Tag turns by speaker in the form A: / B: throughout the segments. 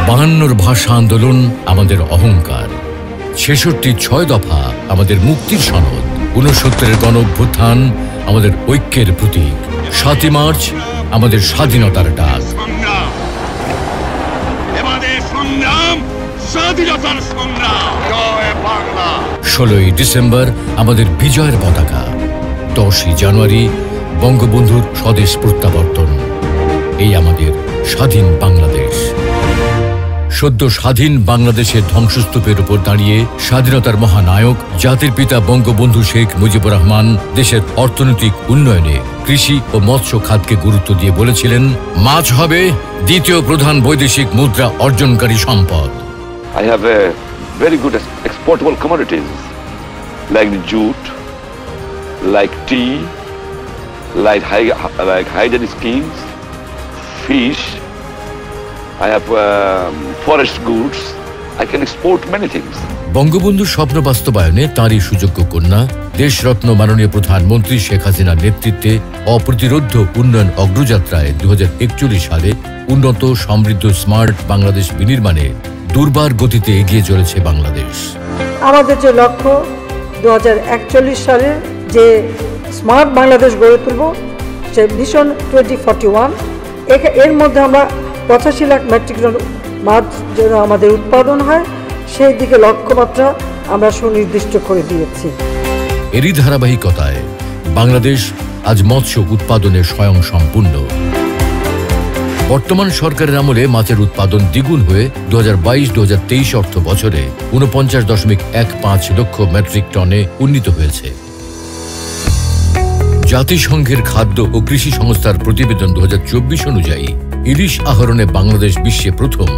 A: 52 ভাষা আন্দোলন আমাদের অহংকার, 66 6 দফা আমাদের মুক্তির সনদ, 69 গণ অভ্যুত্থান আমাদের ঐক্যের প্রতীক, 7 মার্চ আমাদের স্বাধীনতার ডাক। 16 ডিসেম্বর আমাদের বিজয়ের পতাকা, 10 জানুয়ারি বঙ্গবন্ধুর স্বদেশ প্রত্যাবর্তন। এই আমাদের স্বাধীন বাংলাদেশ। সদ্য স্বাধীন বাংলাদেশের ধ্বংসস্তূপের উপর দাঁড়িয়ে স্বাধীনতার মহানায়ক জাতির পিতা বঙ্গবন্ধু শেখ মুজিবুর রহমান দেশের অর্থনৈতিক উন্নয়নে কৃষি ও মৎস্য খাতকে গুরুত্ব দিয়ে বলেছিলেন, মাছ হবে দ্বিতীয় প্রধান বৈদেশিক মুদ্রা অর্জনকারী সম্পদ।
B: I have a very good exportable commodities like jute, like tea, like hydrogen schemes, fish. I have forest goods. I can export many things.
A: বঙ্গবন্ধুর স্বপ্ন বাস্তবায়নে তাঁরই সুযোগ্য কন্যা দেশরত্ন মাননীয় প্রধানমন্ত্রী শেখ হাসিনার নেতৃত্বে অপ্রতিরোধ্য উন্নয়ন অগ্রযাত্রায় 2041 সালে উন্নত সমৃদ্ধ স্মার্ট বাংলাদেশ বিনির্মাণে দুর্বার গতিতে এগিয়ে চলেছে বাংলাদেশ।
C: আমাদের যে লক্ষ্য 2041 সালে যে স্মার্ট বাংলাদেশ গড়ে তুলব, সে ভিশন 2041, এর মধ্যে আমরা 85 লাখ মেট্রিক টন মাছ যেন আমাদের উৎপাদন হয় সেই দিকে লক্ষ্যমাত্রা আমরা সুনির্দিষ্ট করে দিয়েছি।
A: এরই ধারাবাহিকতায় বাংলাদেশ আজ মৎস্য উৎপাদনে স্বয়ং সম্পূর্ণ। বর্তমান সরকারের আমলে মাছের উৎপাদন দ্বিগুণ হয়ে 2022-2023 অর্থ বছরে 49.15 লক্ষ মেট্রিক টনে উন্নীত হয়েছে। জাতিসংঘের খাদ্য ও কৃষি সংস্থার প্রতিবেদন 2024 অনুযায়ী ইলিশ আহরণে বাংলাদেশ বিশ্বে প্রথম,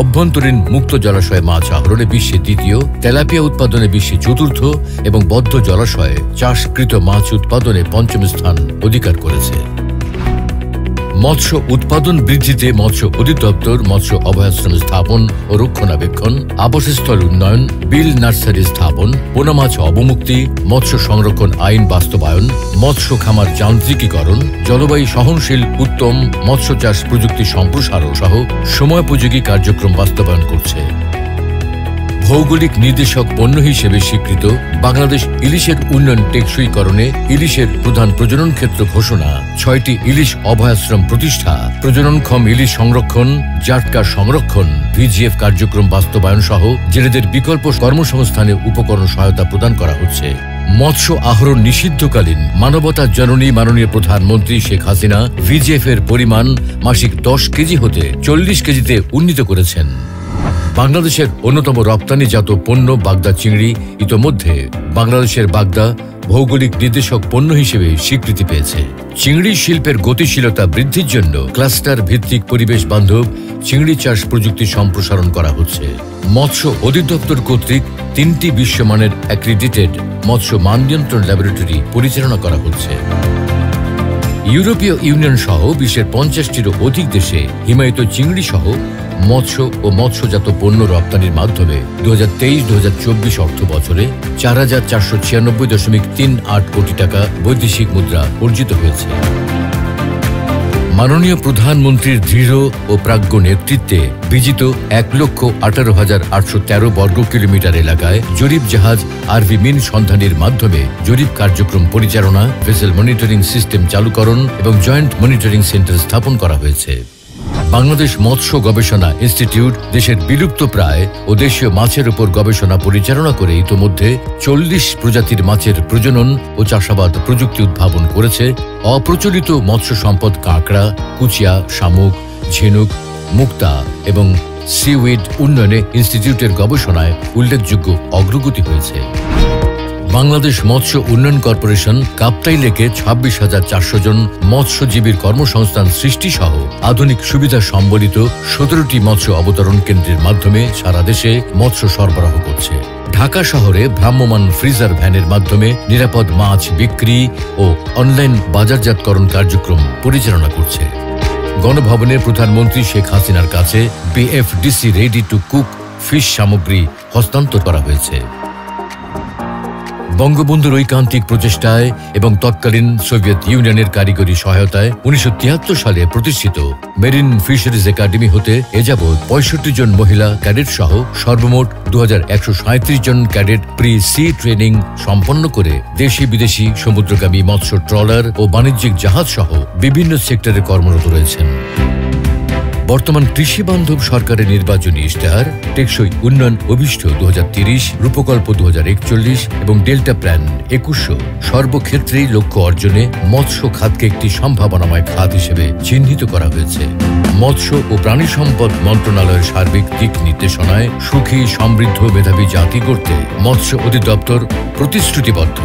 A: অভ্যন্তরীণ মুক্ত জলাশয়ে মাছ আহরণে বিশ্বে দ্বিতীয়, তেলাপিয়া উৎপাদনে বিশ্বে চতুর্থ এবং বদ্ধ জলাশয়ে চাষকৃত মাছ উৎপাদনে পঞ্চম স্থান অধিকার করেছে। মৎস্য উৎপাদন বৃদ্ধিতে মৎস্য অধিদপ্তর মৎস্য অভয়াশ্রম স্থাপন ও রক্ষণাবেক্ষণ, আবাসস্থল উন্নয়ন, বিল নার্সারি স্থাপন, পোনা মাছ অবমুক্তি, মৎস্য সংরক্ষণ আইন বাস্তবায়ন, মৎস্য খামার যান্ত্রিকীকরণ, জলবায়ু সহনশীল উত্তম মৎস্য চাষ প্রযুক্তি সম্প্রসারণ সহ সময়োপযোগী কার্যক্রম বাস্তবায়ন করছে। ভৌগোলিক নির্দেশক পণ্য হিসেবে স্বীকৃত বাংলাদেশ ইলিশের উন্নয়ন টেকসইকরণে ইলিশের প্রধান প্রজনন ক্ষেত্র ঘোষণা, 6টি ইলিশ অভয়াশ্রম প্রতিষ্ঠা, প্রজননক্ষম ইলিশ সংরক্ষণ, জাটকা সংরক্ষণ, ভিজিএফ কার্যক্রম বাস্তবায়ন সহ জেলেদের বিকল্প কর্মসংস্থানে উপকরণ সহায়তা প্রদান করা হচ্ছে। মৎস্য আহরণ নিষিদ্ধকালীন মানবতা জননী মাননীয় প্রধানমন্ত্রী শেখ হাসিনা ভিজিএফ এর পরিমাণ মাসিক 10 কেজি হতে 40 কেজিতে উন্নীত করেছেন। বাংলাদেশের অন্যতম রপ্তানিজাত পণ্য বাগদা চিংড়ি ইতোমধ্যে বাংলাদেশের বাগদা ভৌগোলিক নির্দেশক পণ্য হিসেবে স্বীকৃতি পেয়েছে। চিংড়ি শিল্পের গতিশীলতা বৃদ্ধির জন্য ক্লাস্টার ভিত্তিক পরিবেশ বান্ধব চিংড়ি চাষ প্রযুক্তি সম্প্রসারণ করা হচ্ছে। মৎস্য অধিদপ্তর কর্তৃক 3টি বিশ্বমানের অ্যাক্রিডিটেড মৎস্য মান নিয়ন্ত্রণ ল্যাবরেটরি পরিচালনা করা হচ্ছে। ইউরোপীয় ইউনিয়ন সহ বিশ্বের 50টিরও অধিক দেশে হিমায়িত চিংড়ি সহ মৎস্য ও মৎস্যজাত পণ্য রপ্তানির মাধ্যমে 2023-2024 অর্থ বছরে 4,496.38 কোটি টাকা বৈদেশিক মুদ্রা অর্জিত হয়েছে। মাননীয় প্রধানমন্ত্রীর দৃঢ় ও প্রাজ্ঞ নেতৃত্বে বিজিত 1,18,813 বর্গ কিলোমিটার এলাকায় জরিপ জাহাজ আরভি মিন সন্ধানের মাধ্যমে জরিপ কার্যক্রম পরিচালনা, ভেসেল মনিটরিং সিস্টেম চালুকরণ এবং জয়েন্ট মনিটরিং সেন্টার স্থাপন করা হয়েছে। বাংলাদেশ মৎস্য গবেষণা ইনস্টিটিউট দেশের বিলুপ্ত প্রায় ও দেশীয় মাছের উপর গবেষণা পরিচালনা করে ইতোমধ্যে 40 প্রজাতির মাছের প্রজনন ও চাষাবাদ প্রযুক্তি উদ্ভাবন করেছে। অপ্রচলিত মৎস্য সম্পদ কাঁকড়া, কুচিয়া, শামুক, ঝিনুক, মুক্তা এবং সিউইড উন্নয়নে ইনস্টিটিউটের গবেষণায় উল্লেখযোগ্য অগ্রগতি হয়েছে। বাংলাদেশ মৎস্য উন্নয়ন কর্পোরেশন কাপ্তাই লেকে 26,400 জন মৎস্যজীবীর কর্মসংস্থান সৃষ্টি সহ আধুনিক সুবিধা সম্বলিত 17টি মৎস্য অবতরণ কেন্দ্রের মাধ্যমে সারা দেশে মৎস্য সরবরাহ করছে। ঢাকা শহরে ভ্রাম্যমাণ ফ্রিজার ভ্যানের মাধ্যমে নিরাপদ মাছ বিক্রি ও অনলাইন বাজারজাতকরণ কার্যক্রম পরিচালনা করছে। গণভবনে প্রধানমন্ত্রী শেখ হাসিনার কাছে BFDC ready to cook fish সামগ্রী হস্তান্তর করা হয়েছে। বঙ্গবন্ধুর ঐকান্তিক প্রচেষ্টায় এবং তৎকালীন সোভিয়েত ইউনিয়নের কারিগরি সহায়তায় 1973 সালে প্রতিষ্ঠিত মেরিন ফিশারিজ একাডেমি হতে এযাবৎ 65 জন মহিলা ক্যাডেট সহ সর্বমোট 2137 জন ক্যাডেট প্রি সি ট্রেনিং সম্পন্ন করে দেশি বিদেশি সমুদ্রগামী মৎস্য ট্রলার ও বাণিজ্যিক জাহাজ সহ বিভিন্ন সেক্টরে কর্মরত রয়েছেন। বর্তমান কৃষি বান্ধব সরকারের নির্বাচনী ইশতেহার টেকসই উন্নয়ন অভিষ্ট 2030, রূপকল্প 2041 এবং ডেল্টা প্ল্যান 2100 সর্বক্ষেত্রেই লক্ষ্য অর্জনে মৎস্য খাতকে একটি সম্ভাবনাময় খাত হিসেবে চিহ্নিত করা হয়েছে। মৎস্য ও প্রাণী সম্পদ মন্ত্রণালয়ের সার্বিক দিক নির্দেশনায় সুখী সমৃদ্ধ মেধাবী জাতি গড়তে মৎস্য অধিদপ্তর প্রতিশ্রুতিবদ্ধ।